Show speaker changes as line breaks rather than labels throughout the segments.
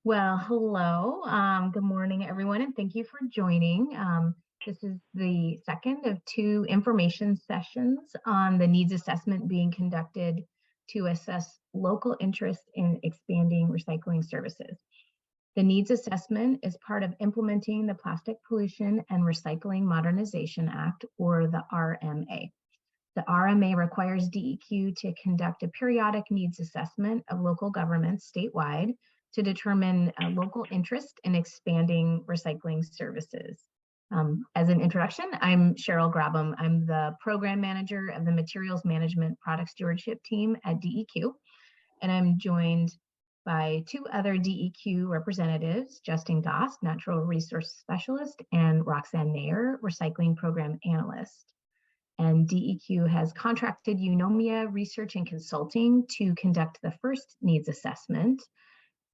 Well, hello. Good morning, everyone, and thank you for joining. This is the second of two information sessions on the needs assessment being conducted to assess local interest in expanding recycling services. The needs assessment is part of implementing the Plastic Pollution and Recycling Modernization Act, or the RMA. The RMA requires DEQ to conduct a periodic needs assessment of local governments statewide to determine local interest in expanding recycling services. As an introduction, I'm Cheryl Grabham. I'm the program manager of the Materials Management Product Stewardship team at DEQ, and I'm joined by two other DEQ representatives, Justin Goss, Natural Resource Specialist, and Roxanne Nair, Recycling Program Analyst. And DEQ has contracted Eunomia Research and Consulting to conduct the first needs assessment.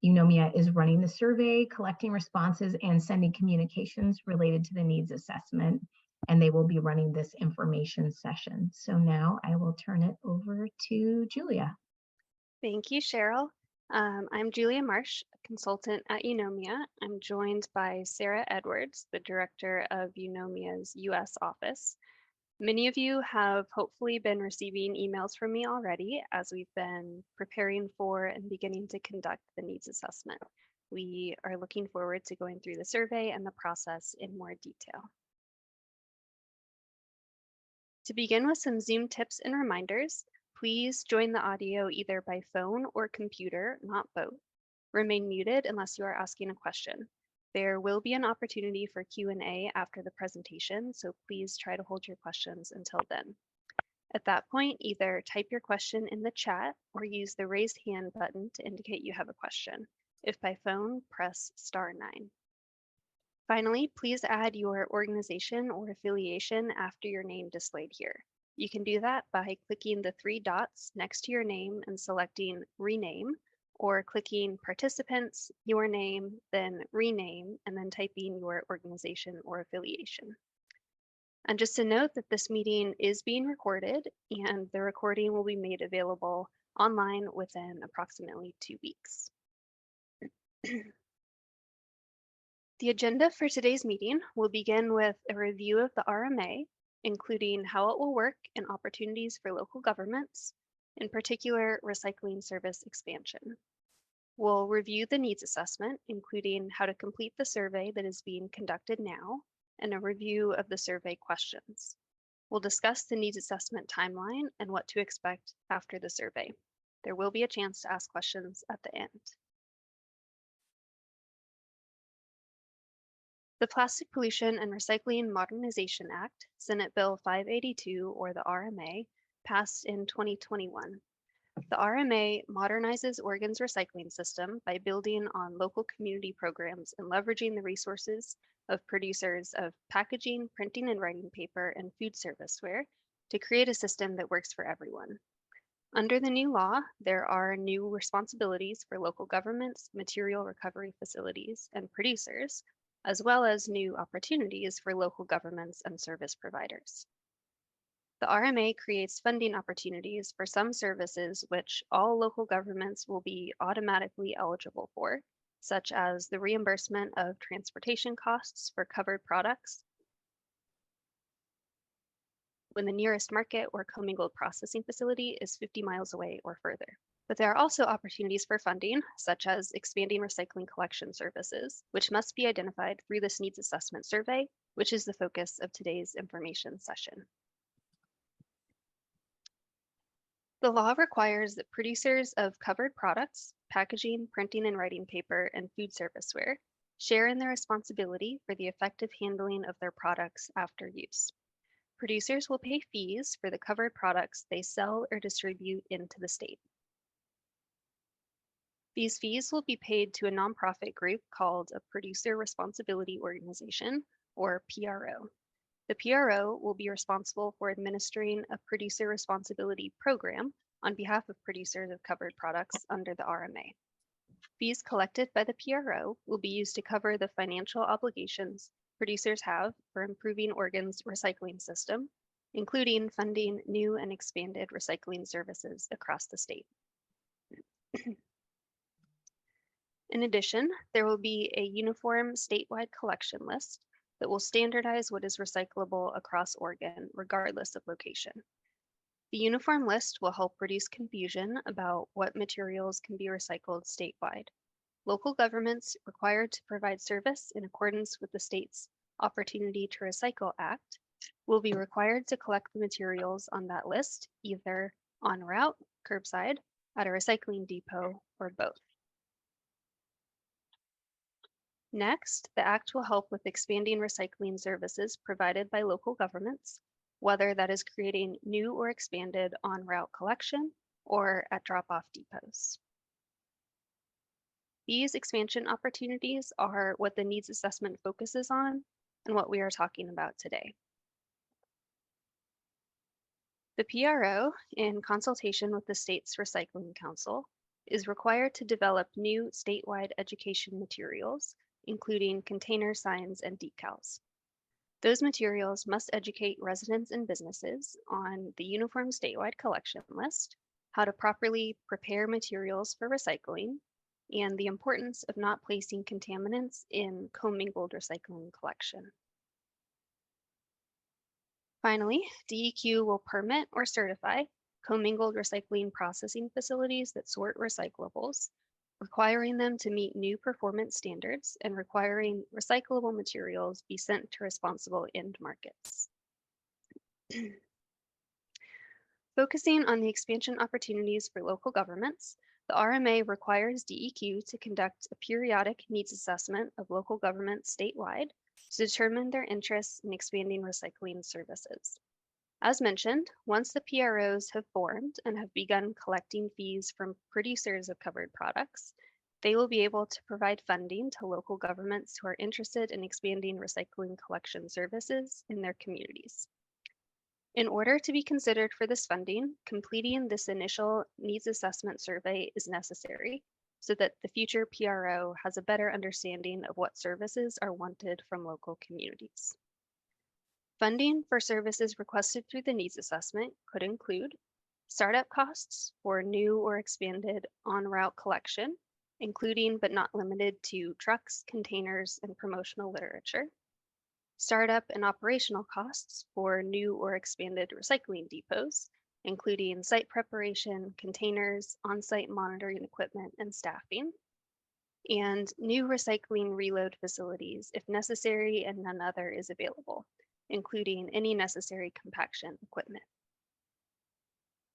Eunomia is running the survey, collecting responses, and sending communications related to the needs assessment, and they will be running this information session. So now I will turn it over to Julia.
Thank you, Cheryl. I'm Julia Marsh, a consultant at Eunomia. I'm joined by Sarah Edwards, the director of Eunomia's US office. Many of you have hopefully been receiving emails from me already as we've been preparing for and beginning to conduct the needs assessment. We are looking forward to going through the survey and the process in more detail. To begin with some Zoom tips and reminders, please join the audio either by phone or computer, not both. Remain muted unless you are asking a question. There will be an opportunity for Q&A after the presentation, so please try to hold your questions until then. At that point, either type your question in the chat or use the raised hand button to indicate you have a question. If by phone, press *9. Finally, please add your organization or affiliation after your name displayed here. You can do that by clicking the three dots next to your name and selecting Rename, or clicking Participants, your name, then Rename, and then typing your organization or affiliation. And just to note that this meeting is being recorded, and the recording will be made available online within approximately 2 weeks. The agenda for today's meeting will begin with a review of the RMA, including how it will work and opportunities for local governments, in particular recycling service expansion. We'll review the needs assessment, including how to complete the survey that is being conducted now, and a review of the survey questions. We'll discuss the needs assessment timeline and what to expect after the survey. There will be a chance to ask questions at the end. The Plastic Pollution and Recycling Modernization Act, Senate Bill 582, or the RMA, passed in 2021. The RMA modernizes Oregon's recycling system by building on local community programs and leveraging the resources of producers of packaging, printing and writing paper, and food serviceware to create a system that works for everyone. Under the new law, there are new responsibilities for local governments, material recovery facilities, and producers, as well as new opportunities for local governments and service providers. The RMA creates funding opportunities for some services which all local governments will be automatically eligible for, such as the reimbursement of transportation costs for covered products when the nearest market or commingled processing facility is 50 miles away or further. But there are also opportunities for funding, such as expanding recycling collection services, which must be identified through this needs assessment survey, which is the focus of today's information session. The law requires that producers of covered products, packaging, printing and writing paper, and food serviceware share in the responsibility for the effective handling of their products after use. Producers will pay fees for the covered products they sell or distribute into the state. These fees will be paid to a nonprofit group called a Producer Responsibility Organization, or PRO. The PRO will be responsible for administering a producer responsibility program on behalf of producers of covered products under the RMA. Fees collected by the PRO will be used to cover the financial obligations producers have for improving Oregon's recycling system, including funding new and expanded recycling services across the state. In addition, there will be a uniform statewide collection list that will standardize what is recyclable across Oregon, regardless of location. The uniform list will help reduce confusion about what materials can be recycled statewide. Local governments required to provide service in accordance with the state's Opportunity to Recycle Act will be required to collect the materials on that list, either en route, curbside, at a recycling depot, or both. Next, the Act will help with expanding recycling services provided by local governments, whether that is creating new or expanded en route collection or at drop-off depots. These expansion opportunities are what the needs assessment focuses on and what we are talking about today. The PRO, in consultation with the state's Recycling Council, is required to develop new statewide education materials, including container signs and decals. Those materials must educate residents and businesses on the uniform statewide collection list, how to properly prepare materials for recycling, and the importance of not placing contaminants in commingled recycling collection. Finally, DEQ will permit or certify commingled recycling processing facilities that sort recyclables, requiring them to meet new performance standards and requiring recyclable materials be sent to responsible end markets. Focusing on the expansion opportunities for local governments, the RMA requires DEQ to conduct a periodic needs assessment of local governments statewide to determine their interests in expanding recycling services. As mentioned, once the PROs have formed and have begun collecting fees from producers of covered products, they will be able to provide funding to local governments who are interested in expanding recycling collection services in their communities. In order to be considered for this funding, completing this initial needs assessment survey is necessary so that the future PRO has a better understanding of what services are wanted from local communities. Funding for services requested through the needs assessment could include startup costs for new or expanded en route collection, including but not limited to trucks, containers, and promotional literature, startup and operational costs for new or expanded recycling depots, including site preparation, containers, on-site monitoring equipment, and staffing, and new recycling reload facilities if necessary and none other is available, including any necessary compaction equipment.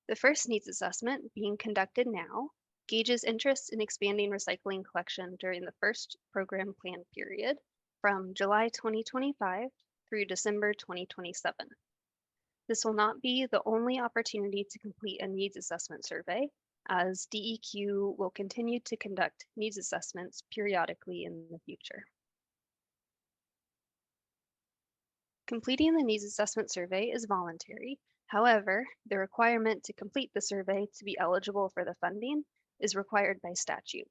The first needs assessment, being conducted now, gauges interest in expanding recycling collection during the first program plan period from July 2025 through December 2027. This will not be the only opportunity to complete a needs assessment survey, as DEQ will continue to conduct needs assessments periodically in the future. Completing the needs assessment survey is voluntary. However, the requirement to complete the survey to be eligible for the funding is required by statute.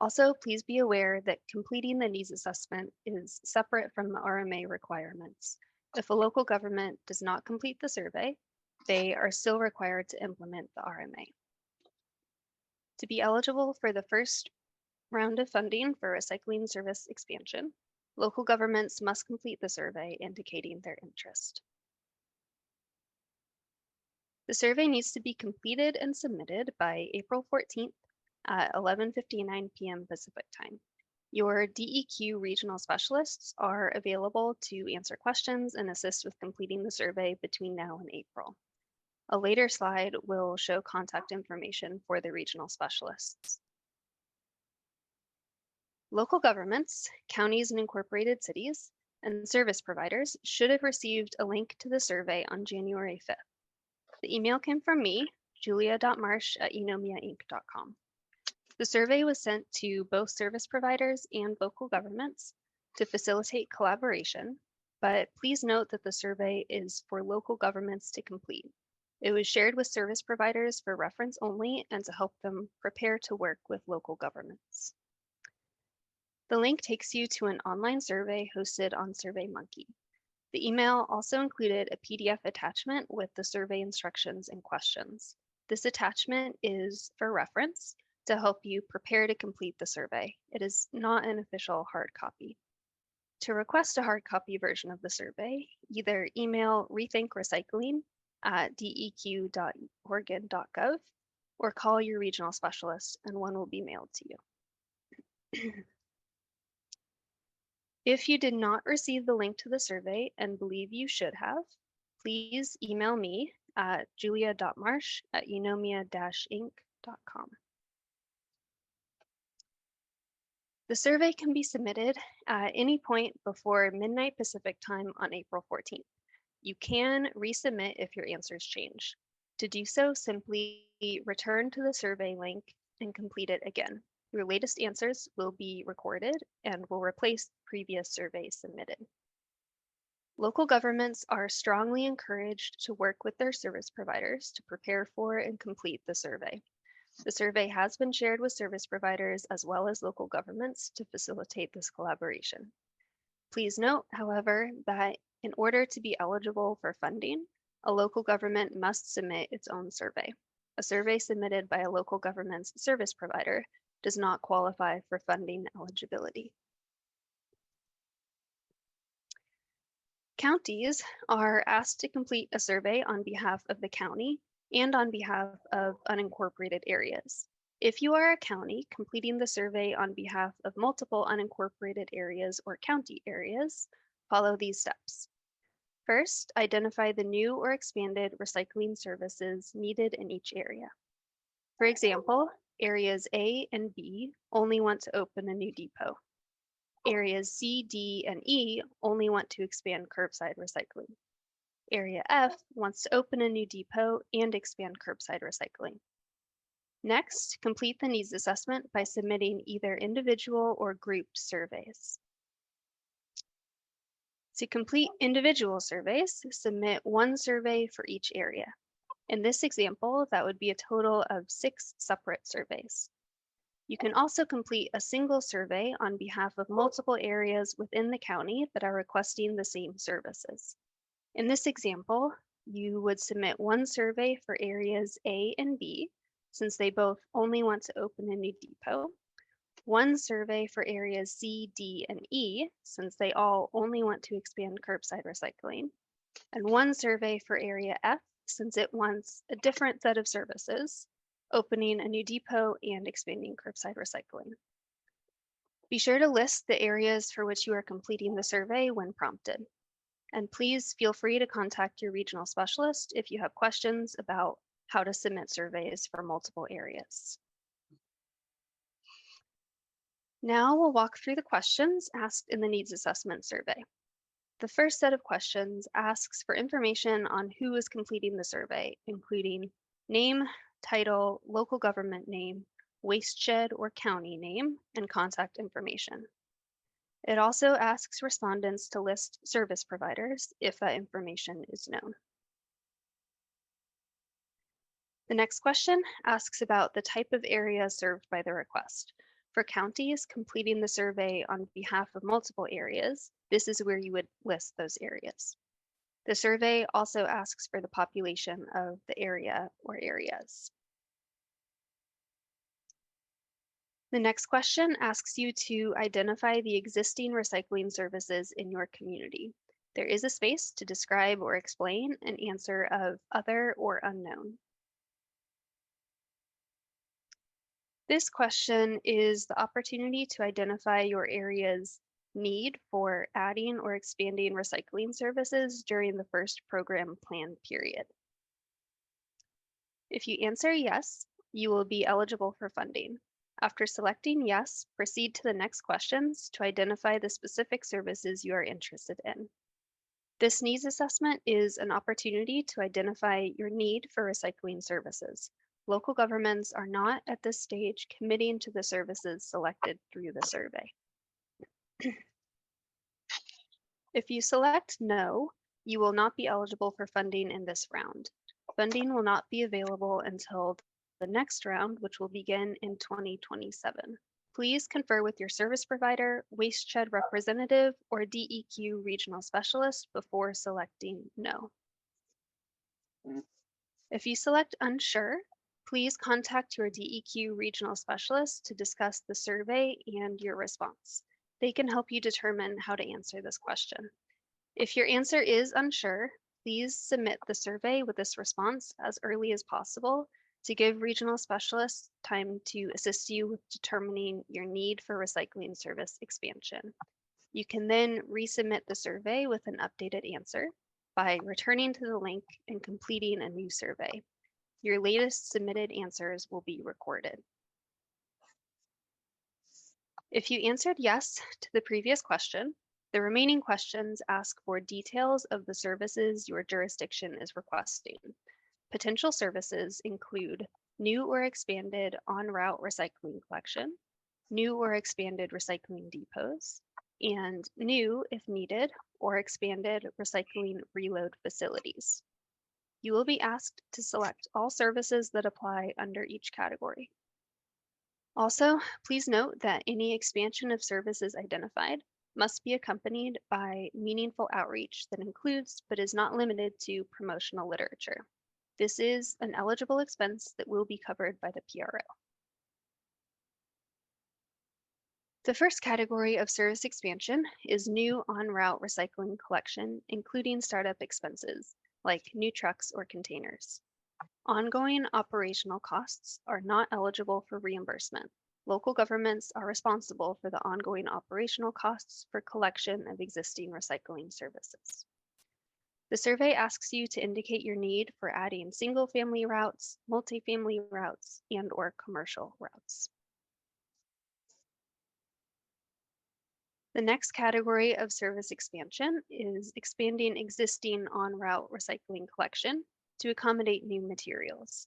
Also, please be aware that completing the needs assessment is separate from the RMA requirements. If a local government does not complete the survey, they are still required to implement the RMA. To be eligible for the first round of funding for recycling service expansion, local governments must complete the survey indicating their interest. The survey needs to be completed and submitted by April 14th at 11:59 p.m. Pacific time. Your DEQ regional specialists are available to answer questions and assist with completing the survey between now and April. A later slide will show contact information for the regional specialists. Local governments, counties and incorporated cities, and service providers should have received a link to the survey on January 5th. The email came from me, julia.marsh@eunomiainc.com. The survey was sent to both service providers and local governments to facilitate collaboration, but please note that the survey is for local governments to complete. It was shared with service providers for reference only and to help them prepare to work with local governments. The link takes you to an online survey hosted on SurveyMonkey. The email also included a PDF attachment with the survey instructions and questions. This attachment is for reference, to help you prepare to complete the survey. It is not an official hard copy. To request a hard copy version of the survey, either email rethinkrecycling@deq.oregon.gov or call your regional specialist and one will be mailed to you. If you did not receive the link to the survey and believe you should have, please email me at julia.marsh@eunomia-inc.com. The survey can be submitted at any point before midnight Pacific time on April 14th. You can resubmit if your answers change. To do so, simply return to the survey link and complete it again. Your latest answers will be recorded and will replace previous surveys submitted. Local governments are strongly encouraged to work with their service providers to prepare for and complete the survey. The survey has been shared with service providers as well as local governments to facilitate this collaboration. Please note, however, that in order to be eligible for funding, a local government must submit its own survey. A survey submitted by a local government's service provider does not qualify for funding eligibility. Counties are asked to complete a survey on behalf of the county and on behalf of unincorporated areas. If you are a county completing the survey on behalf of multiple unincorporated areas or county areas, follow these steps. First, identify the new or expanded recycling services needed in each area. For example, areas A and B only want to open a new depot. Areas C, D, and E only want to expand curbside recycling. Area F wants to open a new depot and expand curbside recycling. Next, complete the needs assessment by submitting either individual or grouped surveys. To complete individual surveys, submit one survey for each area. In this example, that would be a total of 6 separate surveys. You can also complete a single survey on behalf of multiple areas within the county that are requesting the same services. In this example, you would submit one survey for areas A and B, since they both only want to open a new depot, one survey for areas C, D, and E, since they all only want to expand curbside recycling, and one survey for area F, since it wants a different set of services, opening a new depot and expanding curbside recycling. Be sure to list the areas for which you are completing the survey when prompted. And please feel free to contact your regional specialist if you have questions about how to submit surveys for multiple areas. Now we'll walk through the questions asked in the needs assessment survey. The first set of questions asks for information on who is completing the survey, including name, title, local government name, waste shed or county name, and contact information. It also asks respondents to list service providers if that information is known. The next question asks about the type of area served by the request. For counties completing the survey on behalf of multiple areas, this is where you would list those areas. The survey also asks for the population of the area or areas. The next question asks you to identify the existing recycling services in your community. There is a space to describe or explain an answer of other or unknown. This question is the opportunity to identify your area's need for adding or expanding recycling services during the first program plan period. If you answer yes, you will be eligible for funding. After selecting yes, proceed to the next questions to identify the specific services you are interested in. This needs assessment is an opportunity to identify your need for recycling services. Local governments are not at this stage committing to the services selected through the survey. If you select no, you will not be eligible for funding in this round. Funding will not be available until the next round, which will begin in 2027. Please confer with your service provider, waste shed representative, or DEQ regional specialist before selecting no. If you select unsure, Please contact your DEQ regional specialist to discuss the survey and your response. They can help you determine how to answer this question. If your answer is unsure, please submit the survey with this response as early as possible to give regional specialists time to assist you with determining your need for recycling service expansion. You can then resubmit the survey with an updated answer by returning to the link and completing a new survey. Your latest submitted answers will be recorded. If you answered yes to the previous question, the remaining questions ask for details of the services your jurisdiction is requesting. Potential services include new or expanded en-route recycling collection, new or expanded recycling depots, and new, if needed, or expanded recycling reload facilities. You will be asked to select all services that apply under each category. Also, please note that any expansion of services identified must be accompanied by meaningful outreach that includes, but is not limited to, promotional literature. This is an eligible expense that will be covered by the PRO. The first category of service expansion is new en-route recycling collection, including startup expenses, like new trucks or containers. Ongoing operational costs are not eligible for reimbursement. Local governments are responsible for the ongoing operational costs for collection of existing recycling services. The survey asks you to indicate your need for adding single-family routes, multifamily routes, and/or commercial routes. The next category of service expansion is expanding existing en-route recycling collection to accommodate new materials.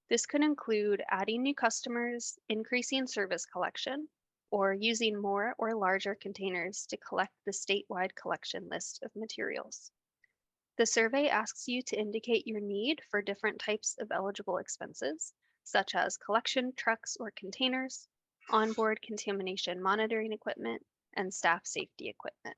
This could include adding new customers, increasing service collection, or using more or larger containers to collect the statewide collection list of materials. The survey asks you to indicate your need for different types of eligible expenses, such as collection trucks or containers, onboard contamination monitoring equipment, and staff safety equipment.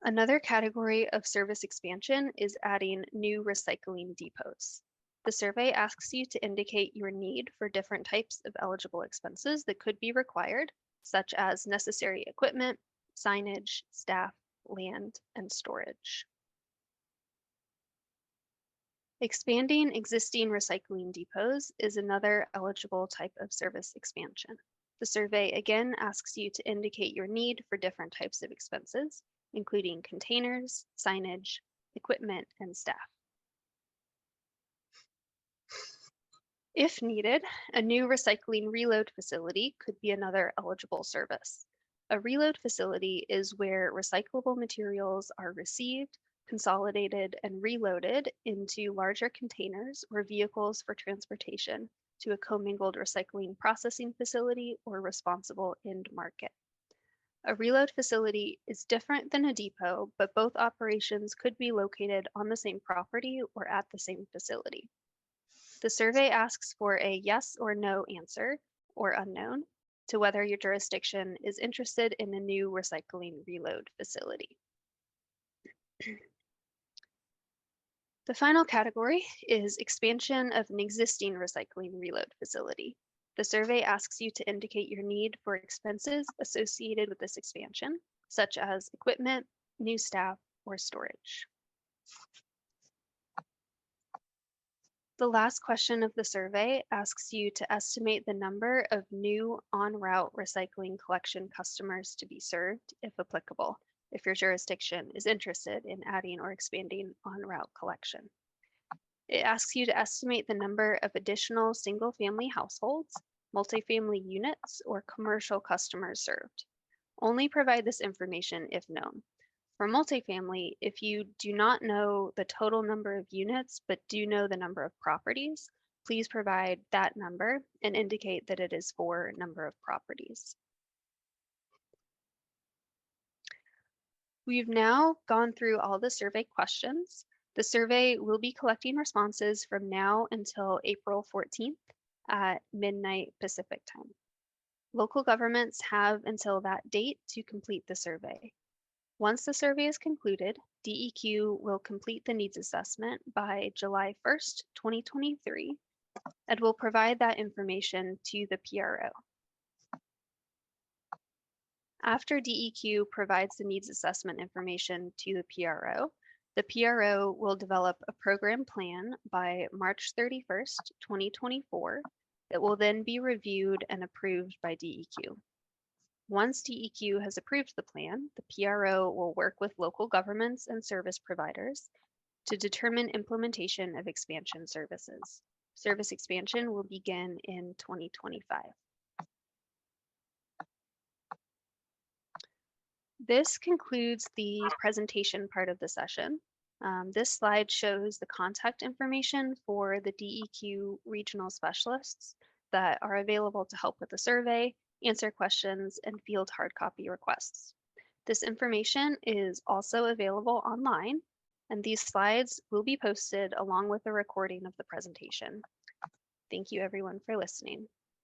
Another category of service expansion is adding new recycling depots. The survey asks you to indicate your need for different types of eligible expenses that could be required, such as necessary equipment, signage, staff, land, and storage. Expanding existing recycling depots is another eligible type of service expansion. The survey again asks you to indicate your need for different types of expenses, including containers, signage, equipment, and staff. If needed, a new recycling reload facility could be another eligible service. A reload facility is where recyclable materials are received, consolidated, and reloaded into larger containers or vehicles for transportation to a commingled recycling processing facility or responsible end market. A reload facility is different than a depot, but both operations could be located on the same property or at the same facility. The survey asks for a yes or no answer, or unknown, to whether your jurisdiction is interested in a new recycling reload facility. The final category is expansion of an existing recycling reload facility. The survey asks you to indicate your need for expenses associated with this expansion, such as equipment, new staff, or storage. The last question of the survey asks you to estimate the number of new en-route recycling collection customers to be served, if applicable, if your jurisdiction is interested in adding or expanding en-route collection. It asks you to estimate the number of additional single-family households, multifamily units, or commercial customers served. Only provide this information if known. For multifamily, if you do not know the total number of units, but do know the number of properties, please provide that number and indicate that it is for number of properties. We've now gone through all the survey questions. The survey will be collecting responses from now until April 14th at midnight Pacific time. Local governments have until that date to complete the survey. Once the survey is concluded, DEQ will complete the needs assessment by July 1st, 2023, and will provide that information to the PRO. After DEQ provides the needs assessment information to the PRO will develop a program plan by March 31st, 2024, that will then be reviewed and approved by DEQ. Once DEQ has approved the plan, the PRO will work with local governments and service providers to determine implementation of expansion services. Service expansion will begin in 2025. This concludes the presentation part of the session. This slide shows the contact information for the DEQ regional specialists that are available to help with the survey, answer questions, and field hard copy requests. This information is also available online, and these slides will be posted along with a recording of the presentation. Thank you everyone for listening.